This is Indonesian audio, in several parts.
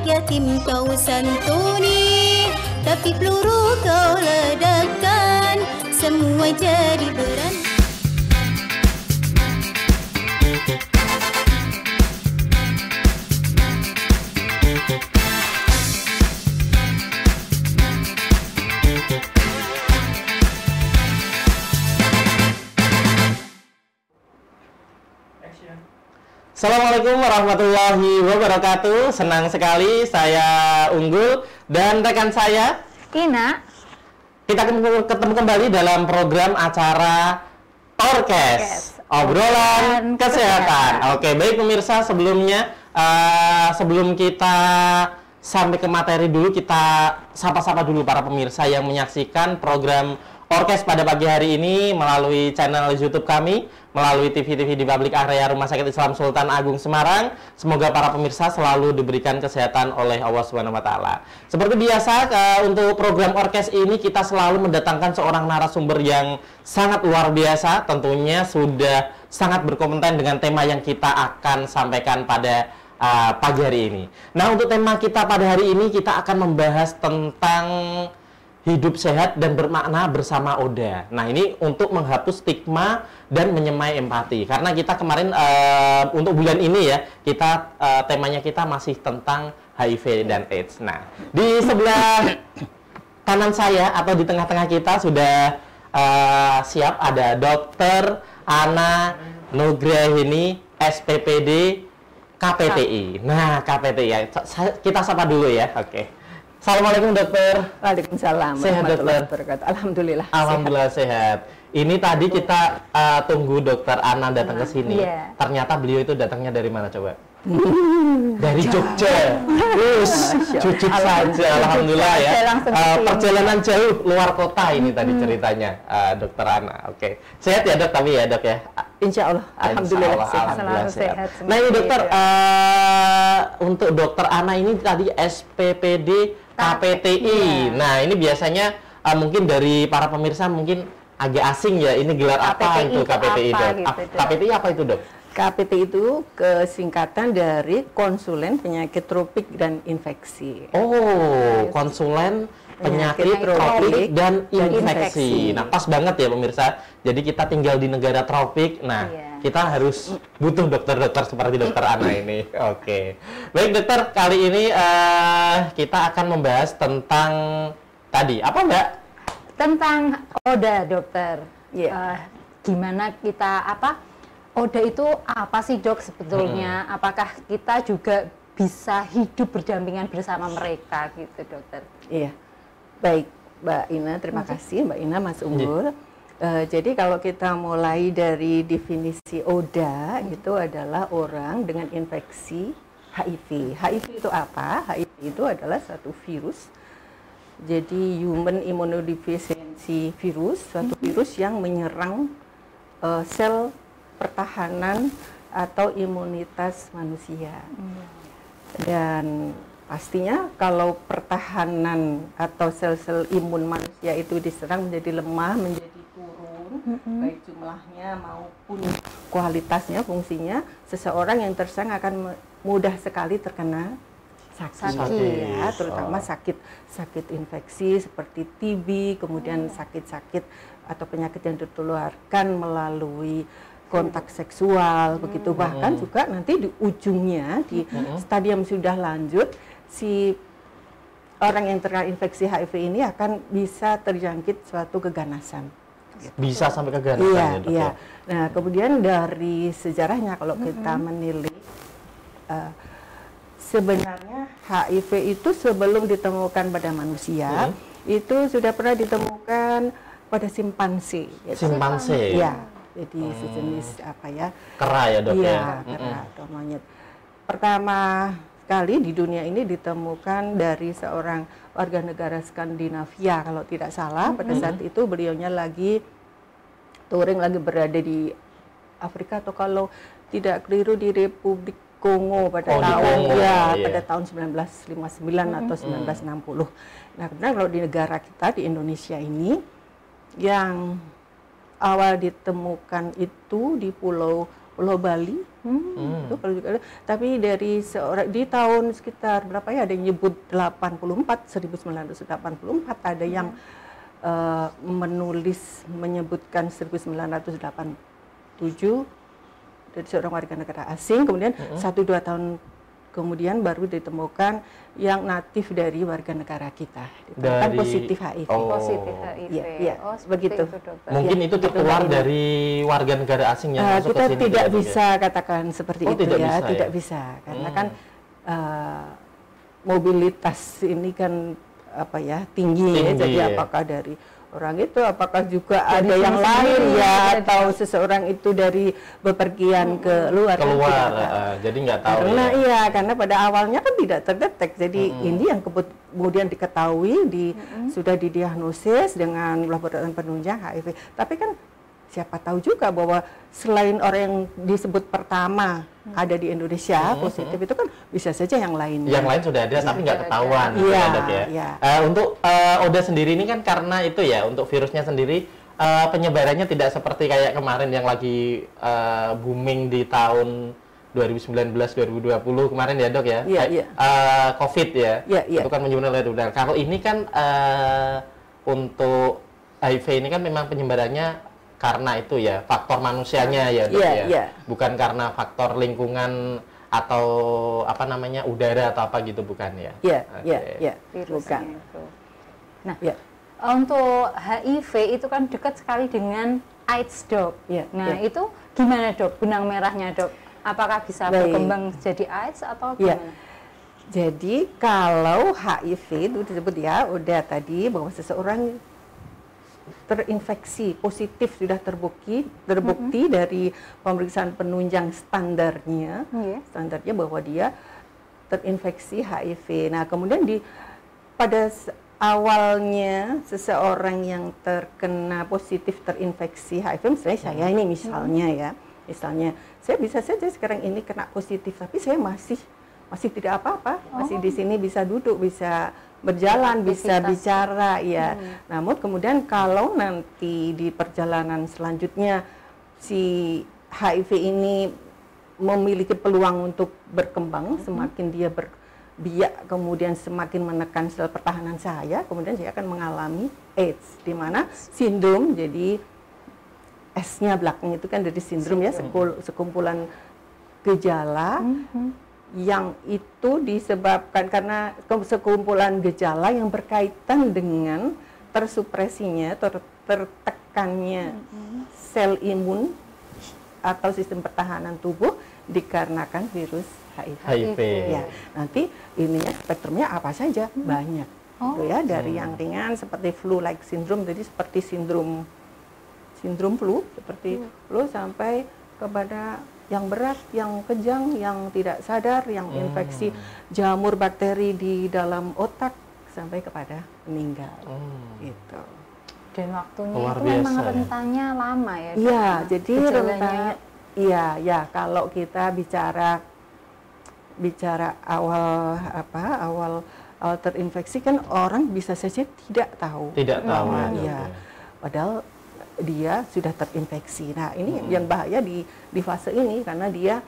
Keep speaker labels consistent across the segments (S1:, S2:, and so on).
S1: yatim kau santuni, tapi peluru kau ledakan, semua jadi berantakan.
S2: Assalamualaikum warahmatullahi wabarakatuh. Senang sekali saya Unggul dan rekan saya
S3: Tina.
S2: Kita ketemu kembali dalam program acara Orkes, obrolan kesehatan. Oke, baik pemirsa, sebelumnya sebelum kita sampai ke materi dulu, kita sapa-sapa dulu para pemirsa yang menyaksikan program Orkes pada pagi hari ini melalui channel YouTube kami, melalui TV-TV di publik area Rumah Sakit Islam Sultan Agung Semarang. Semoga para pemirsa selalu diberikan kesehatan oleh Allah Subhanahu wa taala. Seperti biasa, untuk program Orkes ini kita selalu mendatangkan seorang narasumber yang sangat luar biasa, tentunya sudah sangat berkompeten dengan tema yang kita akan sampaikan pada pagi hari ini. Nah, untuk tema kita pada hari ini kita akan membahas tentang hidup sehat dan bermakna bersama Oda. Nah, ini untuk menghapus stigma dan menyemai empati. Karena kita kemarin untuk bulan ini ya, kita temanya kita masih tentang HIV dan AIDS. Nah, di sebelah kanan saya atau di tengah-tengah kita sudah siap ada Dr. Ana Nugrahini, SPPD KPTI. Nah, KPTI ya. Kita sapa dulu ya. Oke. Assalamualaikum dokter.
S3: Waalaikumsalam.
S2: Sehat dokter?
S3: Alhamdulillah.
S2: Alhamdulillah sehat. Ini tadi kita tunggu dokter Ana datang ke sini.
S3: Iya.
S2: Ternyata beliau itu datangnya dari mana coba? Dari Jogja. Cucuk saja. Alhamdulillah ya. Perjalanan jauh luar kota ini tadi ceritanya dokter Ana. Oke. Sehat ya dok tapi ya dok ya?
S3: Insya Allah. Alhamdulillah.
S2: Alhamdulillah sehat. Nah ini dokter, untuk dokter Ana ini tadi SPPD KPTI. Nah, ini biasanya mungkin dari para pemirsa mungkin agak asing ya. Ini gelar apa itu KPTI, Dok?
S3: Gitu,
S2: KPTI apa itu, Dok?
S3: KPTI itu kesingkatan dari Konsulen Penyakit Tropik dan Infeksi.
S2: Oh, konsulen penyakit tropik dan infeksi. Nah, pas banget ya pemirsa. Jadi kita tinggal di negara tropik. Nah, kita harus butuh dokter-dokter seperti dokter Ana ini. Oke. Baik dokter, kali ini kita akan membahas tentang tadi apa Mbak?
S4: Tentang ODA dokter. Gimana kita ODA itu apa sih dok sebetulnya? Apakah kita juga bisa hidup berdampingan bersama mereka gitu dokter?
S3: Iya. Baik, Mbak Ina, terima kasih Mbak Ina, Mas Unggul. Jadi kalau kita mulai dari definisi ODA, itu adalah orang dengan infeksi HIV. HIV itu apa? HIV itu adalah satu virus. Jadi human immunodeficiency virus, suatu virus yang menyerang sel pertahanan atau imunitas manusia. Dan pastinya kalau pertahanan atau sel-sel imun manusia itu diserang menjadi lemah, menjadi turun, baik jumlahnya maupun kualitasnya, fungsinya, seseorang yang terserang akan mudah sekali terkena sakit. Ya, terutama sakit infeksi seperti TB, kemudian sakit-sakit atau penyakit yang ditularkan melalui kontak seksual, begitu. Bahkan juga nanti di ujungnya, di stadium sudah lanjut, si orang yang terinfeksi HIV ini akan bisa terjangkit suatu keganasan.
S2: Bisa sampai keganasan ya, dok?
S3: Iya. Nah, kemudian dari sejarahnya kalau kita menilik, sebenarnya HIV itu sebelum ditemukan pada manusia, itu sudah pernah ditemukan pada simpanse.
S2: Simpanse?
S3: Iya. Jadi sejenis
S2: kera ya dok ya?
S3: Iya, kera atau monyet. Pertama kali di dunia ini ditemukan dari seorang warga negara Skandinavia kalau tidak salah. Pada saat itu beliaunya lagi touring, lagi berada di Afrika atau kalau tidak keliru di Republik Kongo pada pada tahun 1959 atau 1960. Nah, kemudian kalau di negara kita di Indonesia ini yang awal ditemukan itu di Pulau Pulau Bali. Itu kalau juga ada. Tapi dari seorang di tahun sekitar berapa ya, ada yang nyebut 1984 ada yang menyebutkan 1987 dari seorang warga negara asing, kemudian 1-2 tahun kemudian baru ditemukan yang natif dari warga negara kita, ditemukan positif HIV.
S4: Positif HIV.
S3: Ya, begitu.
S4: Itu, dokter.
S2: Mungkin itu terkeluar dari warga negara asing yang masuk
S3: kita
S2: ke sini.
S3: tidak bisa katakan seperti itu
S2: tidak
S3: ya,
S2: bisa,
S3: tidak bisa, karena kan mobilitas ini kan apa ya tinggi ya, jadi
S2: ya.
S3: apakah dari orang itu, apakah juga
S4: dari
S3: ada yang lain
S4: sendiri,
S3: ya, atau seseorang itu dari bepergian ke luar,
S2: Keluar,
S3: kan,
S2: jadi nggak tahu.
S3: karena
S2: ya.
S3: iya, karena pada awalnya kan tidak terdetek, jadi ini yang kemudian diketahui, sudah didiagnosis dengan laboratorium penunjang HIV. Tapi kan siapa tahu juga bahwa selain orang yang disebut pertama ada di Indonesia positif, itu kan bisa saja yang lain.
S2: Yang lain sudah ada tapi nggak ketahuan.
S3: Iya,
S2: ya, Dok, ya.
S3: iya.
S2: Untuk ODA sendiri ini kan karena itu ya, untuk virusnya sendiri penyebarannya tidak seperti kayak kemarin yang lagi booming di tahun 2019-2020 kemarin ya, Dok ya.
S3: Iya, iya.
S2: COVID ya.
S3: Iya, iya.
S2: Itu kan menyebabkan ledakan. Kalau ini kan untuk HIV ini kan memang penyebarannya karena itu ya, faktor manusianya ya, Dok, ya.
S3: Iya.
S2: Bukan karena faktor lingkungan atau apa namanya, udara atau apa gitu, bukan ya?
S3: Iya,
S2: Oke.
S3: iya,
S4: Virusnya
S3: bukan.
S4: itu. Nah,
S3: Ya.
S4: untuk HIV itu kan dekat sekali dengan AIDS, Dok.
S3: Iya,
S4: Nah,
S3: iya.
S4: itu gimana, Dok? Benang merahnya, Dok? Apakah bisa
S3: Baik.
S4: berkembang jadi AIDS atau
S3: Iya.
S4: gimana?
S3: Jadi kalau HIV itu disebut ya, udah tadi bahwa seseorang terinfeksi positif sudah terbukti dari pemeriksaan penunjang standarnya, standarnya bahwa dia terinfeksi HIV. Nah, kemudian pada awalnya seseorang yang terkena positif terinfeksi HIV, misalnya saya ini misalnya saya bisa saja sekarang ini kena positif, tapi saya masih tidak apa-apa, masih di sini bisa duduk, bisa berjalan, bisa bicara, ya. Namun kemudian kalau nanti di perjalanan selanjutnya si HIV ini memiliki peluang untuk berkembang, semakin dia berbiak, kemudian semakin menekan sel pertahanan saya, kemudian saya akan mengalami AIDS, di mana sindrom, jadi S-nya belakangnya itu kan dari sindrom ya, sekumpulan gejala yang itu disebabkan karena sekumpulan gejala yang berkaitan dengan tersupresinya, tertekannya sel imun atau sistem pertahanan tubuh dikarenakan virus HIV. Ya, nanti ininya spektrumnya apa saja, banyak. Gitu ya, dari yang ringan seperti flu-like syndrome, jadi seperti sindrom flu, seperti flu, sampai kepada yang berat, yang kejang, yang tidak sadar, yang infeksi jamur bakteri di dalam otak sampai kepada meninggal. Gitu.
S4: Dan waktunya
S2: Luar
S4: itu
S2: biasa,
S4: memang
S2: ya.
S4: rentangnya lama ya, Dok?
S3: Iya, jadi
S4: Gejalanya-
S3: rentangnya, iya, kalau kita bicara awal terinfeksi kan orang bisa saja tidak tahu.
S2: Tidak tahu.
S3: bahwa,
S2: Ya,
S3: iya. Padahal dia sudah terinfeksi. Nah, ini yang bahaya di fase ini, karena dia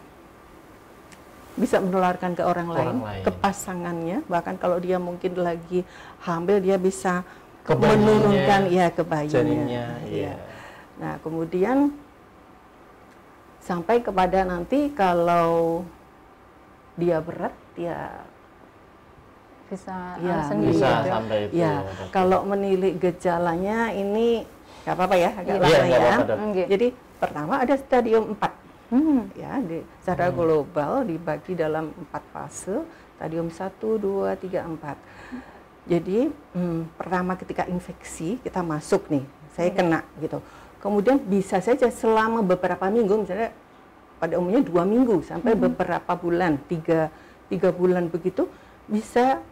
S3: bisa menularkan ke orang lain, ke pasangannya, bahkan kalau dia mungkin lagi hamil, dia bisa menurunkan ke bayinya.
S2: Iya.
S3: Nah, kemudian sampai kepada nanti kalau dia berat, ya
S4: Bisa
S3: sendiri.
S2: Bisa
S4: Dok.
S2: sampai itu.
S3: Ya, kalau menilik gejalanya ini nggak apa-apa ya, agak
S4: Iya,
S3: lama
S2: nggak
S3: ya.
S2: apa-apa, Dok.
S3: Jadi pertama ada stadium 4. Ya, secara global dibagi dalam 4 fase, stadium 1, 2, 3, 4. Jadi pertama ketika infeksi kita masuk nih, saya kena gitu. Kemudian bisa saja selama beberapa minggu, misalnya pada umumnya 2 minggu sampai beberapa bulan, 3 bulan begitu, bisa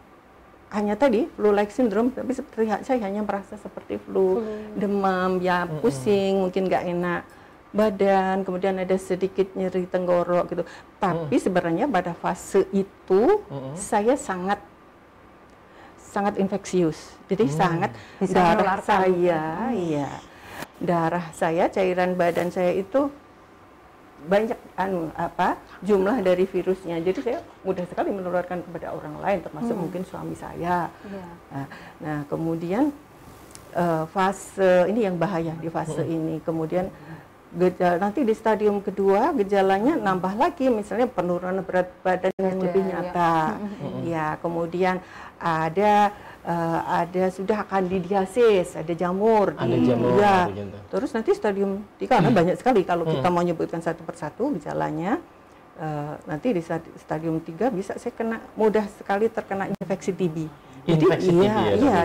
S3: hanya tadi flu-like syndrome, tapi seperti saya hanya merasa seperti flu, demam, ya pusing, mungkin nggak enak badan, kemudian ada sedikit nyeri tenggorok gitu. Tapi sebenarnya pada fase itu saya sangat infeksius. Jadi sangat
S4: Bisa
S3: darah
S4: menularkan.
S3: saya, darah saya, cairan badan saya itu banyak jumlah dari virusnya. Jadi saya mudah sekali menularkan kepada orang lain, termasuk mungkin suami saya. Nah, kemudian fase ini yang bahaya di fase ini. Kemudian nanti di stadium kedua gejalanya nambah lagi, misalnya penurunan berat badan yang lebih nyata. Ya, kemudian ada sudah kandidiasis, ada jamur. Ya. Terus nanti stadium 3, karena banyak sekali kalau kita mau nyebutkan satu persatu gejalanya. Nanti di stadium 3 bisa saya mudah sekali terkena infeksi TB. Jadi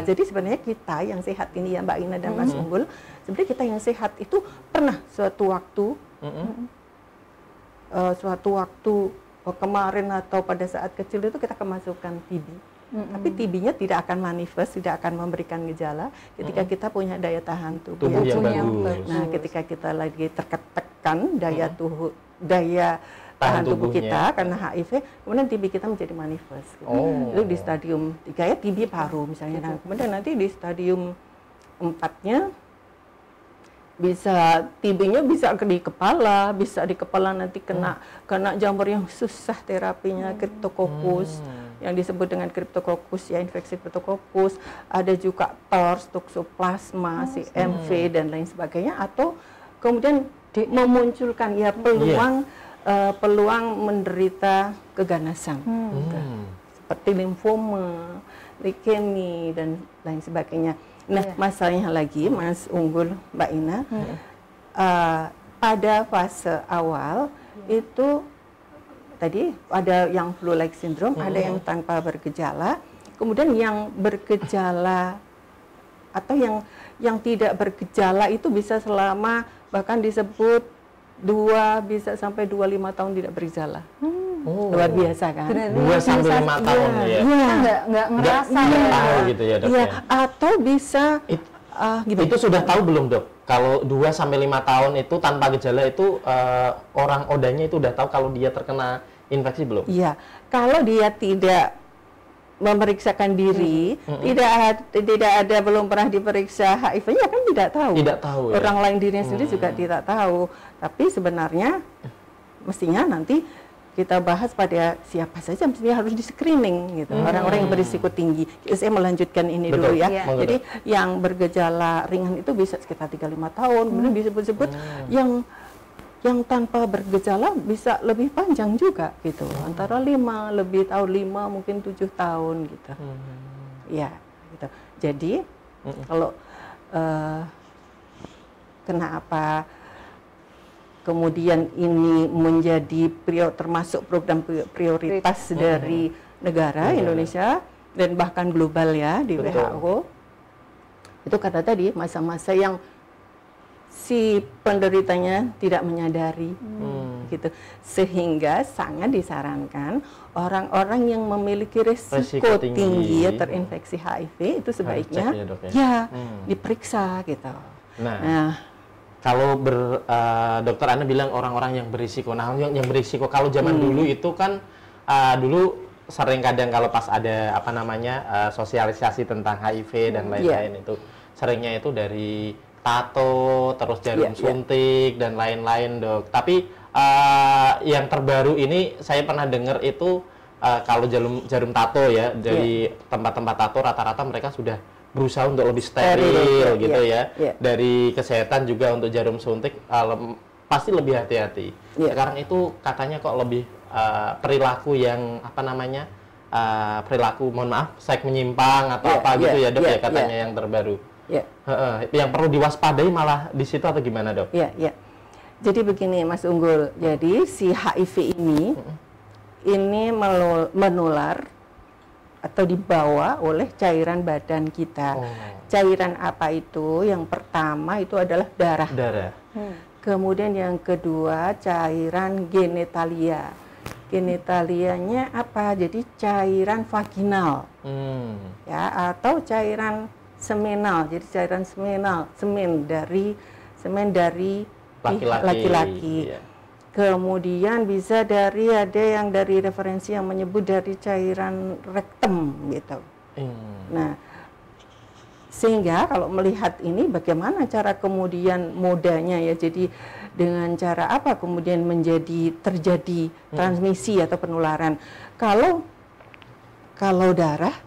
S3: jadi sebenarnya kita yang sehat ini ya Mbak Ina dan Mas Unggul, sebenarnya kita yang sehat itu pernah suatu waktu kemarin atau pada saat kecil itu kita kemasukan TB. Tapi TB-nya tidak akan manifest, tidak akan memberikan gejala ketika kita punya daya tahan tubuh
S2: yang
S3: bagus. Nah, ketika kita lagi tertekan daya tahan tubuh kita karena HIV, kemudian TB kita menjadi manifest. Gitu. Itu di stadium 3 ya TB paru misalnya. Nah, kemudian nanti di stadium 4-nya bisa TB-nya bisa di kepala nanti kena jamur yang susah terapinya, Cryptococcus yang disebut dengan Cryptococcus ya, infeksi Cryptococcus, ada juga TORS, Toxoplasma, CMV dan lain sebagainya, atau kemudian memunculkan ya peluang menderita keganasan seperti limfoma, leukemia dan lain sebagainya. Nah, masalahnya lagi Mas Unggul, Mbak Ina, pada fase awal itu tadi ada yang flu-like syndrome, ada yang tanpa bergejala, kemudian yang bergejala atau yang tidak bergejala itu bisa selama bahkan disebut 2 bisa sampai 25 tahun tidak bergejala. Luar biasa kan?
S2: 2 sampai 5 tahun ya.
S4: Nggak ngerasa
S2: tahu gitu ya, Dok.
S3: Iya, atau bisa
S2: itu sudah tahu belum, Dok? Kalau 2 sampai 5 tahun itu tanpa gejala itu orang odanya itu udah tahu kalau dia terkena infeksi belum?
S3: Iya. Kalau dia tidak memeriksakan diri, tidak ada, belum pernah diperiksa HIV-nya kan tidak tahu.
S2: Tidak tahu. Ya?
S3: Orang lain dirinya sendiri juga tidak tahu. Tapi sebenarnya mestinya nanti kita bahas pada siapa saja mestinya harus di screening gitu. Orang-orang yang berisiko tinggi. Saya melanjutkan ini dulu ya. Jadi yang bergejala ringan itu bisa sekitar 3-5 tahun, kemudian disebut-sebut yang tanpa bergejala bisa lebih panjang juga gitu, antara 5 mungkin 7 tahun gitu. Ya, gitu. Jadi kalau kenapa kemudian ini menjadi termasuk program prioritas dari negara Indonesia dan bahkan global ya di WHO, itu karena tadi masa-masa yang si penderitanya tidak menyadari gitu, sehingga sangat disarankan orang-orang yang memiliki risiko tinggi ya terinfeksi HIV itu sebaiknya diperiksa gitu. Nah
S2: kalau dokter Ana bilang orang-orang yang berisiko. Nah, yang berisiko kalau zaman dulu itu kan dulu sering kadang kalau pas ada sosialisasi tentang HIV dan lain-lain itu seringnya itu dari tato, terus jarum suntik dan lain-lain, Dok. Tapi yang terbaru ini saya pernah dengar itu kalau jarum tato ya dari tempat-tempat tato rata-rata mereka sudah berusaha untuk lebih steril gitu ya. Dari kesehatan juga untuk jarum suntik pasti lebih hati-hati. Sekarang itu katanya kok lebih perilaku yang perilaku mohon maaf seks menyimpang atau gitu ya, Dok, ya katanya yang terbaru. Yang perlu diwaspadai malah di situ atau gimana, Dok?
S3: Jadi begini Mas Unggul. Jadi si HIV ini menular atau dibawa oleh cairan badan kita. Cairan apa itu? Yang pertama itu adalah darah. Kemudian yang kedua cairan genitalia. Genitalianya apa? Jadi cairan vaginal, ya, atau cairan seminal. Jadi cairan semen dari laki-laki. Kemudian bisa ada yang dari referensi yang menyebut dari cairan rektum gitu. Nah, Sehingga kalau melihat ini bagaimana cara kemudian modanya ya, jadi dengan cara apa kemudian terjadi transmisi atau penularan. Kalau darah,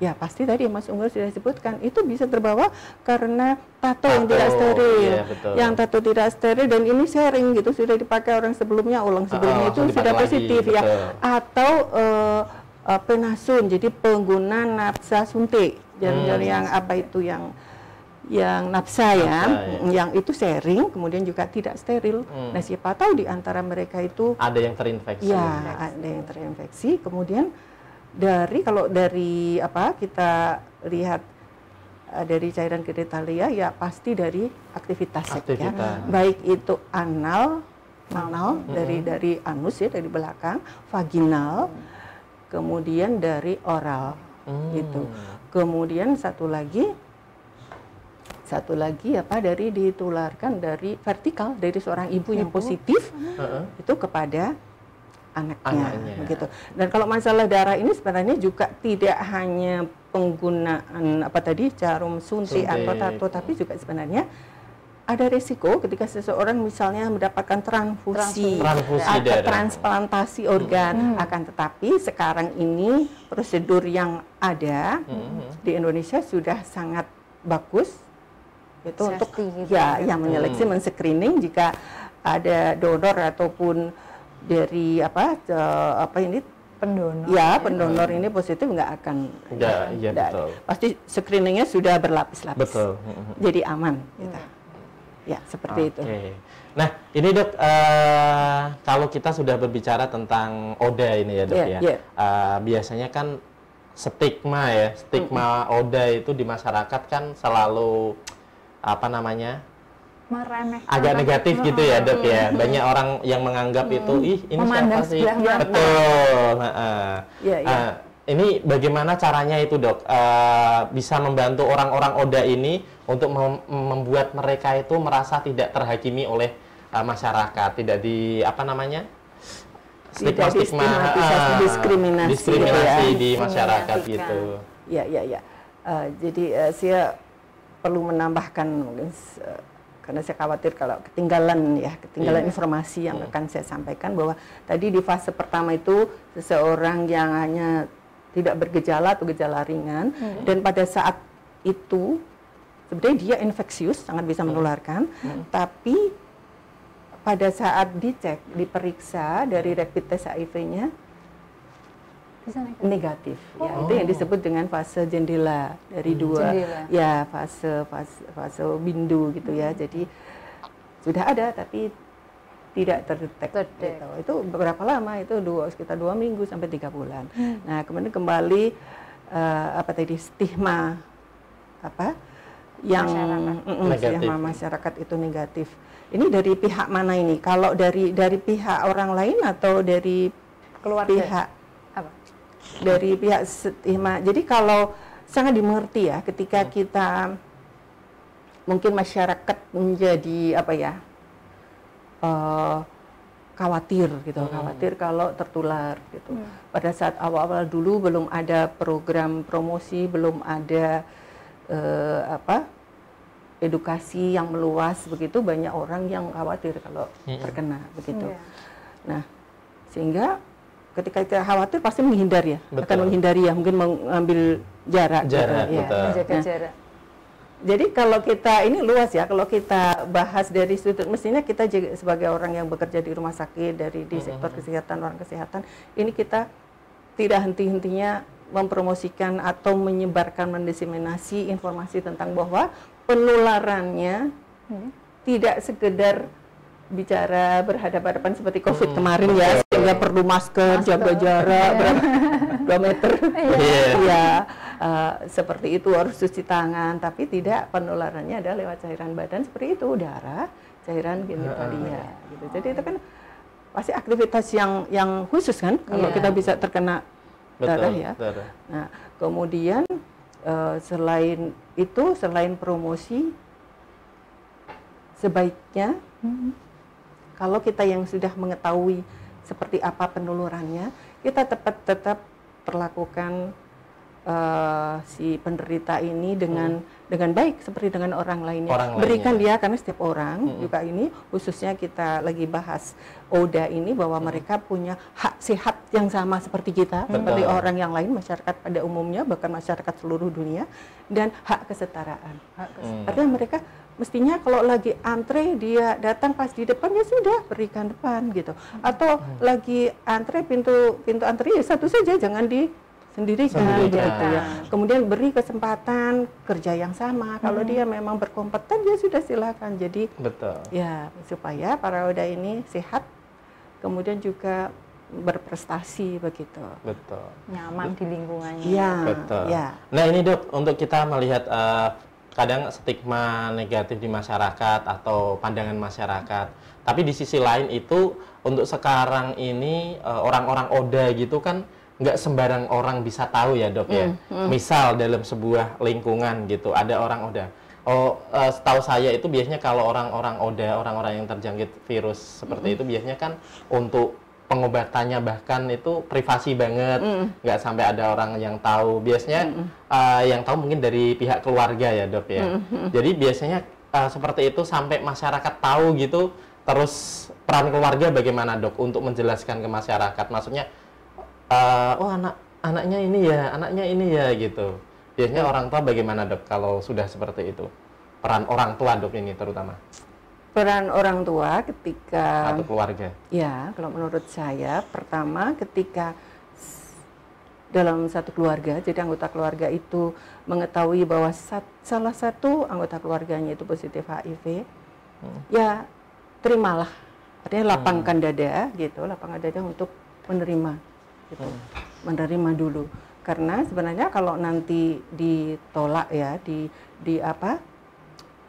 S3: ya pasti tadi Mas Unggul sudah sebutkan, itu bisa terbawa karena tato yang tidak steril.
S2: Iya,
S3: yang tato tidak steril, dan ini sharing gitu, sudah dipakai orang sebelumnya, sebelumnya itu sudah positif ya. Atau penasun, jadi pengguna nafsa suntik, yang apa itu yang nafsa ya, yang itu sharing, kemudian juga tidak steril. Nah, siapa tahu di antara mereka itu
S2: ada yang terinfeksi.
S3: Ya, ada yang terinfeksi. Kemudian kalau dari apa kita lihat dari cairan genitalia, ya pasti dari aktivitas. Ya, baik itu anal dari anus ya, dari belakang, vaginal, kemudian dari oral gitu. Kemudian satu lagi apa, dari ditularkan dari vertikal, dari seorang ibu yang positif itu kepada anaknya begitu. Dan kalau masalah darah ini sebenarnya juga tidak hanya penggunaan apa tadi, jarum suntik atau tato, tapi juga sebenarnya ada resiko ketika seseorang misalnya mendapatkan transfusi atau transplantasi organ. Akan tetapi sekarang ini prosedur yang ada di Indonesia sudah sangat bagus itu untuk yang menyeleksi, men-screening jika ada donor ataupun dari pendonor ini positif, nggak akan
S2: betul.
S3: Pasti screeningnya sudah berlapis-lapis, jadi aman gitu. Ya, seperti itu.
S2: Nah, ini Dok, kalau kita sudah berbicara tentang ODA ini ya Dok biasanya kan stigma ODA itu di masyarakat kan selalu apa namanya, agak negatif gitu ya Dok ya. Banyak orang yang menganggap itu ini siapa sih? Betul. Ini bagaimana caranya itu Dok, bisa membantu orang-orang ODA ini untuk membuat mereka itu merasa tidak terhakimi oleh masyarakat, tidak di apa namanya, stigma, diskriminasi di masyarakat gitu.
S3: Jadi saya perlu menambahkan mungkin karena saya khawatir kalau ketinggalan informasi yang akan saya sampaikan, bahwa tadi di fase pertama itu seseorang yang hanya tidak bergejala atau gejala ringan, dan pada saat itu sebenarnya dia infeksius, sangat bisa menularkan, tapi pada saat diperiksa dari rapid test HIV-nya negatif. Itu yang disebut dengan fase jendela dari fase bindu gitu ya. Jadi sudah ada tapi tidak terdetek gitu. Itu berapa lama? Itu sekitar 2 minggu sampai 3 bulan. Nah, kemudian kembali stigma yang masyarakat itu negatif. Ini dari pihak mana ini? Kalau dari pihak orang lain atau dari keluarga? Dari pihak stigma. Jadi kalau sangat dimengerti ya, ketika kita mungkin masyarakat menjadi khawatir gitu, khawatir kalau tertular gitu. Pada saat awal-awal dulu belum ada program promosi, belum ada edukasi yang meluas begitu, banyak orang yang khawatir kalau terkena begitu. Nah, sehingga ketika kita khawatir pasti menghindar ya, akan menghindari ya, mungkin mengambil jarak gitu,
S4: menjaga jarak.
S3: Jadi kalau kita ini luas ya, kalau kita bahas dari sudut, mestinya kita juga sebagai orang yang bekerja di rumah sakit, di sektor kesehatan, orang kesehatan, ini kita tidak henti-hentinya mempromosikan atau menyebarkan, mendiseminasi informasi tentang bahwa penularannya tidak sekedar bicara berhadapan-hadapan seperti COVID kemarin ya, sehingga perlu masker, jaga jarak, 2 meter, seperti itu, harus cuci tangan, tapi tidak, penularannya adalah lewat cairan badan seperti itu, darah, cairan genitalia, gitu. Jadi itu kan pasti aktivitas yang khusus kan, kalau kita bisa terkena darah ya. Nah, kemudian selain itu, selain promosi, sebaiknya kalau kita yang sudah mengetahui seperti apa penularannya, kita tetap perlakukan si penderita ini dengan baik seperti dengan orang lainnya.
S2: Orang
S3: Berikan
S2: lainnya.
S3: dia, karena setiap orang juga ini, khususnya kita lagi bahas ODA ini, bahwa mereka punya hak sehat yang sama seperti kita, seperti orang yang lain, masyarakat pada umumnya, bahkan masyarakat seluruh dunia, dan hak kesetaraan. Artinya mereka mestinya kalau lagi antre, dia datang pas di depan, ya sudah berikan depan gitu. Atau lagi antre, pintu antre ya satu saja, jangan sendirikan gitu ya. Kemudian beri kesempatan kerja yang sama. Kalau dia memang berkompeten, ya sudah silakan. Jadi ya supaya para ODA ini sehat, kemudian juga berprestasi begitu.
S2: Betul.
S4: Nyaman di lingkungannya.
S3: Ya,
S2: Betul.
S3: ya.
S2: Nah ini Dok, untuk kita melihat kadang stigma negatif di masyarakat atau pandangan masyarakat. Tapi di sisi lain itu untuk sekarang ini orang-orang ODA gitu kan nggak sembarang orang bisa tahu ya Dok ya. Misal dalam sebuah lingkungan gitu ada orang ODA. Setahu saya itu biasanya kalau orang-orang ODA, orang-orang yang terjangkit virus seperti itu biasanya kan untuk pengobatannya bahkan itu privasi banget, nggak sampai ada orang yang tahu. Biasanya yang tahu mungkin dari pihak keluarga ya Dok ya. Jadi biasanya seperti itu sampai masyarakat tahu gitu. Terus peran keluarga bagaimana Dok untuk menjelaskan ke masyarakat? Maksudnya anaknya ini ya gitu. Biasanya orang tua bagaimana Dok kalau sudah seperti itu? Peran orang tua Dok ini terutama.
S3: Peran orang tua ketika
S2: Atau keluarga.
S3: Ya, kalau menurut saya pertama ketika dalam satu keluarga, jadi anggota keluarga itu mengetahui bahwa salah satu anggota keluarganya itu positif HIV, ya terimalah. Artinya lapangkan dada gitu, lapangkan dada untuk menerima gitu. Menerima dulu. Karena sebenarnya kalau nanti ditolak ya,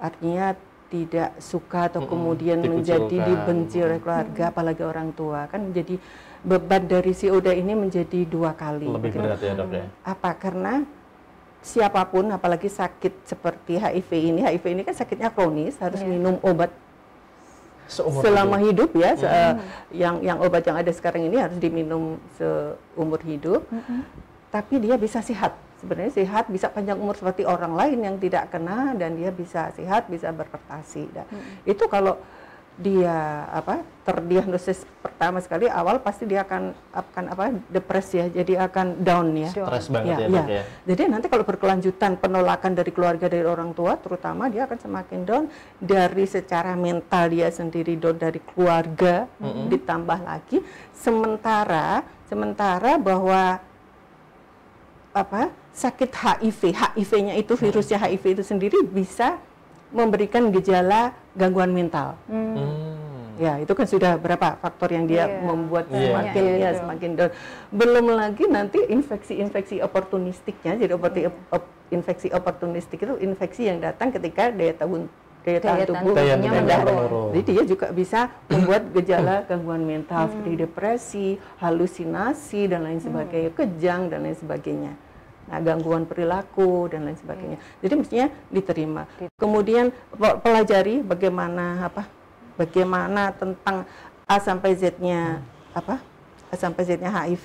S3: artinya tidak suka atau kemudian menjadi dibenci oleh keluarga, apalagi orang tua, kan menjadi beban dari si ODA ini menjadi 2 kali.
S2: Lebih berat ya Dok ya.
S3: Apa? Karena siapapun, apalagi sakit seperti HIV ini kan sakitnya kronis, harus minum obat selama hidup ya. Yang obat yang ada sekarang ini harus diminum seumur hidup. Tapi dia bisa sehat. Sebenarnya sehat, bisa panjang umur seperti orang lain yang tidak kena, dan dia bisa sehat, bisa berprestasi. Itu kalau dia terdiagnosis pertama sekali awal, pasti dia akan depresi ya, jadi akan down ya.
S2: Stres banget ya Dok ya.
S3: Jadi nanti kalau berkelanjutan penolakan dari keluarga, dari orang tua terutama, dia akan semakin down dari secara mental, dia sendiri down, dari keluarga ditambah lagi, sementara bahwa sakit HIV-nya itu, virusnya HIV itu sendiri bisa memberikan gejala gangguan mental. Ya, itu kan sudah berapa faktor yang dia membuat semakin down. Belum lagi nanti infeksi infeksinya, jadi infeksi oportunistik itu infeksi yang datang ketika daya tahan tubuhnya menurun. Jadi dia juga bisa membuat gejala gangguan mental seperti depresi, halusinasi dan lain sebagainya, kejang dan lain sebagainya. Nah, gangguan perilaku dan lain sebagainya. Jadi mestinya diterima. Kemudian pelajari bagaimana tentang A sampai Z-nya HIV.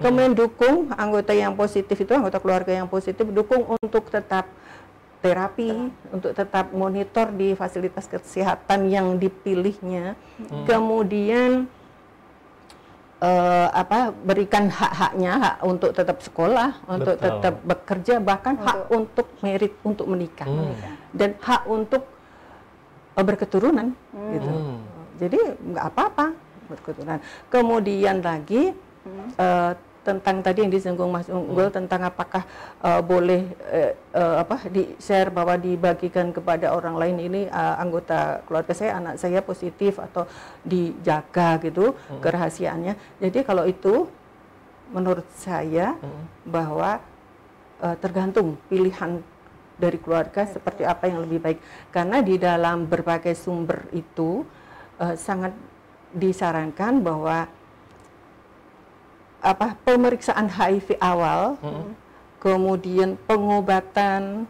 S3: Kemudian dukung anggota yang positif itu, anggota keluarga yang positif, dukung untuk tetap terapi, untuk tetap monitor di fasilitas kesehatan yang dipilihnya. Kemudian berikan hak-haknya, hak untuk tetap sekolah, untuk tetap bekerja, bahkan hak untuk merit, untuk menikah, dan hak untuk berketurunan gitu. Jadi nggak apa-apa berketurunan. Kemudian lagi tentang tadi yang disinggung Mas Unggul tentang apakah boleh di-share bahwa dibagikan kepada orang lain, ini anggota keluarga saya, anak saya positif, atau dijaga gitu kerahasiaannya. Jadi kalau itu menurut saya bahwa tergantung pilihan dari keluarga seperti apa yang lebih baik, karena di dalam berbagai sumber itu sangat disarankan bahwa pemeriksaan HIV awal, kemudian pengobatan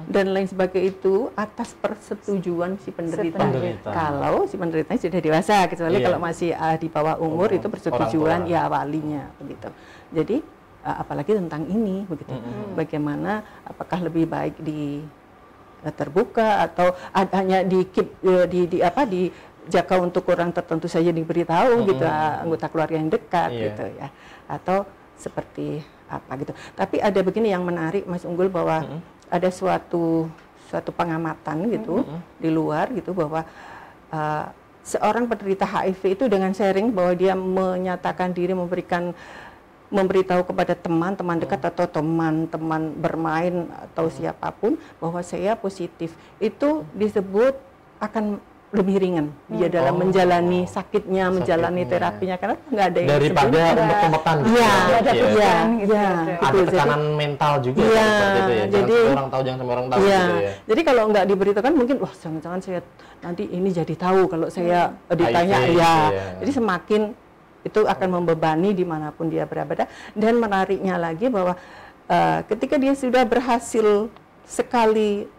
S3: dan lain sebagainya itu atas persetujuan si penderita. Kalau si penderitanya sudah dewasa, kecuali kalau masih di bawah umur itu persetujuan ya walinya begitu. Jadi apalagi tentang ini begitu. Bagaimana apakah lebih baik di terbuka atau hanya dijaga untuk orang tertentu saja diberitahu gitu, anggota keluarga yang dekat gitu ya, atau seperti apa gitu. Tapi ada begini yang menarik Mas Unggul, bahwa ada suatu pengamatan gitu di luar gitu, bahwa seorang penderita HIV itu dengan sharing bahwa dia menyatakan diri, memberitahu kepada teman-teman dekat atau teman-teman bermain atau siapapun bahwa saya positif, itu disebut akan lebih ringan dia dalam menjalani sakitnya, menjalani terapinya, karena nggak ada yang
S2: daripada umpet-umpetan gitu.
S3: Ada
S2: tekanan mental juga seperti itu ya. Jadi orang tahu, jangan sampai orang tahu gitu ya.
S3: Jadi kalau nggak diberitakan mungkin wah jangan-jangan saya nanti ini jadi tahu kalau saya ditanya Jadi semakin itu akan membebani dimanapun dia berada. Dan menariknya lagi bahwa ketika dia sudah berhasil sekali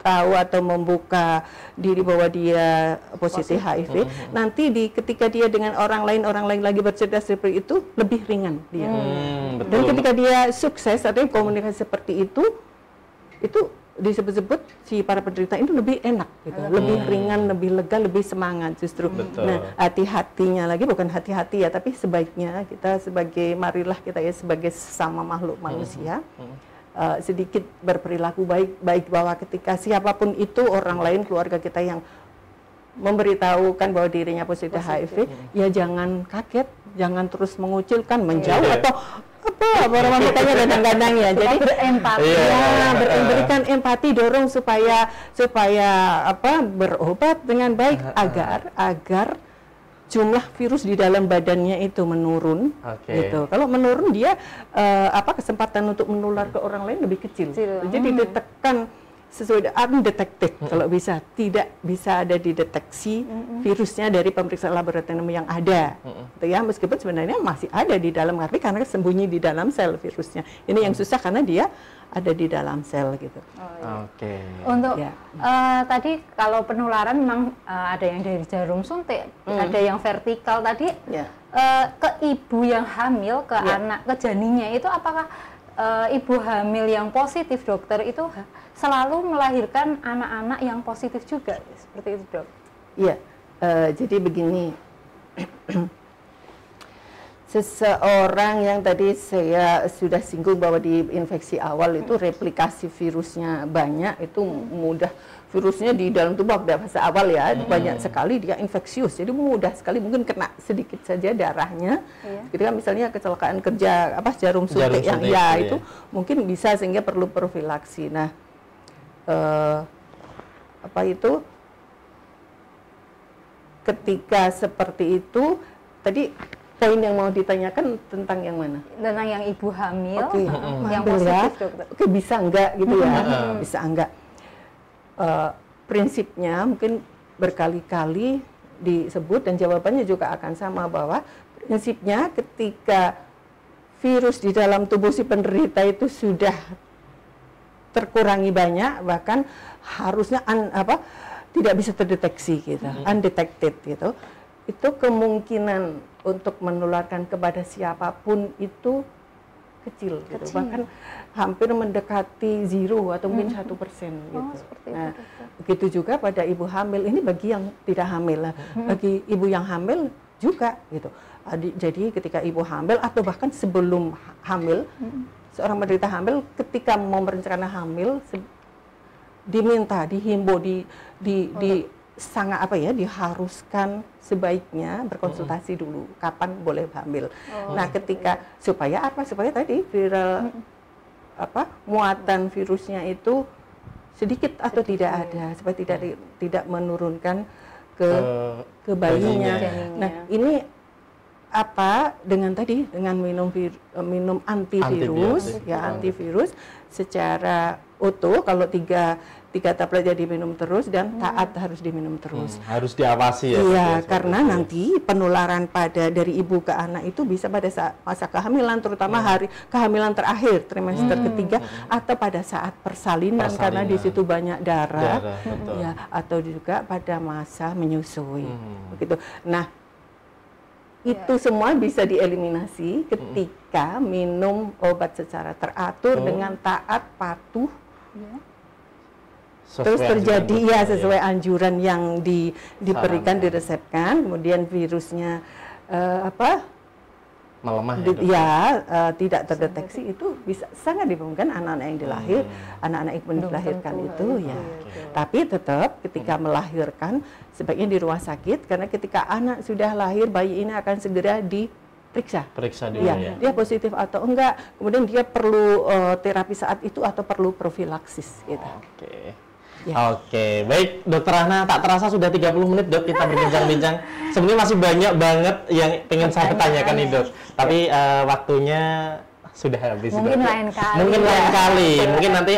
S3: tahu atau membuka diri bahwa dia positif HIV, nanti ketika dia dengan orang lain lagi bercerita seperti itu lebih ringan dia. Dan ketika dia sukses atau komunikasi seperti itu disebut-sebut si para penderita itu lebih enak gitu, lebih ringan, lebih lega, lebih semangat justru. Nah, hati-hatinya lagi, bukan hati-hati ya, tapi sebaiknya kita marilah kita ya sebagai sesama makhluk manusia sedikit berperilaku baik bahwa ketika siapapun itu orang lain keluarga kita yang memberitahukan bahwa dirinya positif HIV, ya jangan kaget, jangan terus mengucilkan, menjauh atau orang kitanya gadang-gadang ya. Jadi berempati, berikan empati, dorong supaya berobat dengan baik agar jumlah virus di dalam badannya itu menurun, gitu. Kalau menurun dia kesempatan untuk menular ke orang lain lebih kecil. Jadi ditekan sesuai undetected, kalau tidak bisa ada dideteksi virusnya dari pemeriksaan laboratorium yang ada, gitu ya. Meskipun sebenarnya masih ada di dalam, tapi karena sembunyi di dalam sel virusnya. Ini yang susah karena dia ada di dalam sel gitu.
S4: Untuk tadi kalau penularan memang ada yang dari jarum suntik, ada yang vertikal tadi. Ke ibu yang hamil, ke anak, ke janinnya itu apakah ibu hamil yang positif, dokter, itu selalu melahirkan anak-anak yang positif juga, seperti itu, dok? Iya,
S3: jadi begini. Seseorang yang tadi saya sudah singgung bahwa di infeksi awal itu replikasi virusnya banyak, itu mudah, virusnya di dalam tubuh pada fase awal ya, banyak sekali dia infeksius, jadi mudah sekali mungkin kena sedikit saja darahnya. Ketika misalnya kecelakaan kerja jarum suntik yang itu mungkin bisa, sehingga perlu profilaksi. Nah, ketika seperti itu tadi poin yang mau ditanyakan tentang yang mana?
S4: Tentang yang ibu hamil, yang
S3: positif,
S4: dokter.
S3: Bisa enggak gitu ya? Bisa enggak? Prinsipnya mungkin berkali-kali disebut dan jawabannya juga akan sama, bahwa prinsipnya ketika virus di dalam tubuh si penderita itu sudah terkurangi banyak, bahkan harusnya tidak bisa terdeteksi gitu, undetected gitu, itu kemungkinan untuk menularkan kepada siapapun itu kecil. Gitu. Bahkan hampir mendekati 0 atau mungkin 1% gitu. Nah, begitu juga pada ibu hamil, ini bagi yang tidak hamil, bagi ibu yang hamil juga gitu. Jadi ketika ibu hamil atau bahkan sebelum hamil, seorang penderita hamil ketika mau merencanakan hamil dihimbau, sangat diharuskan sebaiknya berkonsultasi dulu kapan boleh hamil. Nah, supaya tadi viral muatan virusnya itu sedikit atau tidak ada, supaya tidak menurunkan ke bayinya. Nah, ini dengan minum antivirus secara utuh, kalau tiga tablet diminum terus, dan taat harus diminum terus.
S2: Harus diawasi ya.
S3: Iya, karena nanti penularan dari ibu ke anak itu bisa pada saat masa kehamilan, terutama hari kehamilan terakhir, trimester ketiga, atau pada saat persalinan. Karena di situ banyak darah ya, atau juga pada masa menyusui. Begitu. Nah, Itu semua bisa dieliminasi ketika minum obat secara teratur dengan taat, patuh. Terus terjadi sesuai anjuran yang diberikan, diresepkan, kemudian virusnya
S2: melemah
S3: tidak terdeteksi, itu bisa sangat dimungkinkan anak-anak yang anak-anak yang dilahirkan itu Tapi tetap ketika melahirkan sebaiknya di rumah sakit, karena ketika anak sudah lahir, bayi ini akan segera periksa dulu dia positif atau enggak, kemudian dia perlu terapi saat itu atau perlu profilaksis gitu.
S2: Oke, baik Dokter Ana, tak terasa sudah 30 menit Dok kita berbincang-bincang. Sebenarnya masih banyak banget yang ingin saya tanyakan nih Dok, tapi waktunya sudah habis.
S4: Mungkin lain kali.
S2: Mungkin nanti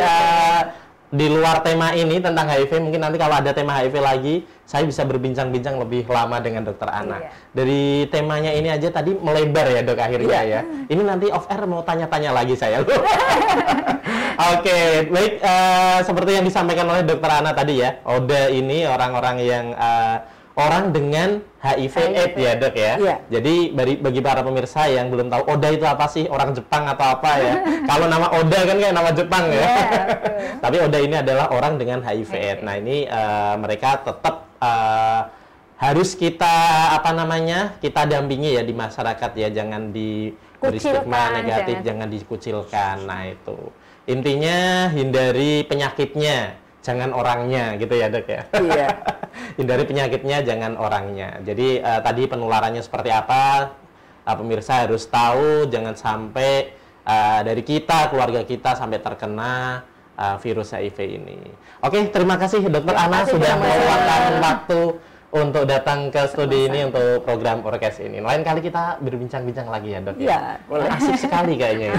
S2: di luar tema ini tentang HIV, mungkin nanti kalau ada tema HIV lagi, saya bisa berbincang-bincang lebih lama dengan Dokter Ana. Dari temanya ini aja tadi melebar ya Dok akhirnya ya. Ini nanti off air mau tanya-tanya lagi saya. Oke, baik, seperti yang disampaikan oleh Dokter Ana tadi ya, ODA ini orang-orang yang orang dengan HIV/AIDS ya Dok ya. Jadi bagi para pemirsa yang belum tahu ODA itu apa sih, orang Jepang atau apa ya. Kalau nama ODA kan kayak nama Jepang ya. Tapi ODA ini adalah orang dengan HIV/AIDS. Nah ini mereka tetap harus kita kita dampingi ya di masyarakat ya, jangan diberi stigma negatif, jangan dikucilkan. Nah itu intinya hindari penyakitnya, jangan orangnya gitu ya Dok ya. Hindari penyakitnya, jangan orangnya. Jadi tadi penularannya seperti apa, pemirsa harus tahu, jangan sampai dari kita, keluarga kita sampai terkena virus HIV ini. Oke, terima kasih Dokter Ana sudah meluangkan waktu untuk datang ke studi ini untuk program Orkes ini. Lain kali kita berbincang-bincang lagi ya Dok.
S3: Boleh.
S2: Asik sekali kayaknya.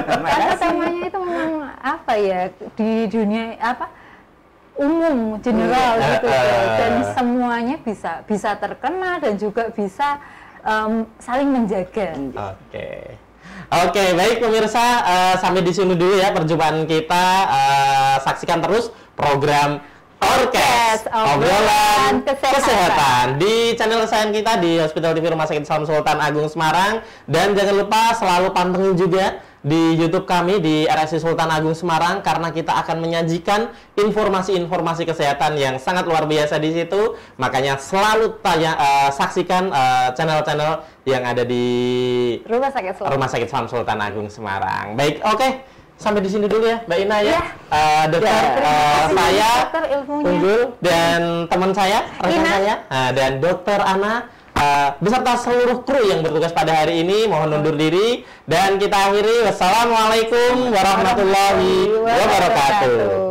S4: Karena temanya itu memang di dunia umum, general gitu, dan semuanya bisa terkena dan juga bisa saling menjaga.
S2: Oke, baik pemirsa, sampai di sini dulu ya perjumpaan kita. Saksikan terus program Orkes, obrolan kesehatan di channel kesayangan kita di Hospital TV Rumah Sakit Islam Sultan Agung Semarang. Dan jangan lupa selalu pantengin juga di YouTube kami di RSI Sultan Agung Semarang, karena kita akan menyajikan informasi-informasi kesehatan yang sangat luar biasa di situ. Makanya selalu saksikan channel-channel yang ada di Rumah Sakit Islam Sultan Agung Semarang. Baik, oke. Sampai di sini dulu ya, Mbak Ina ya. Dokter, saya Unggul dan teman saya, rekan saya, dan Dokter Ana beserta seluruh kru yang bertugas pada hari ini mohon undur diri dan kita akhiri. Wassalamualaikum warahmatullahi wabarakatuh.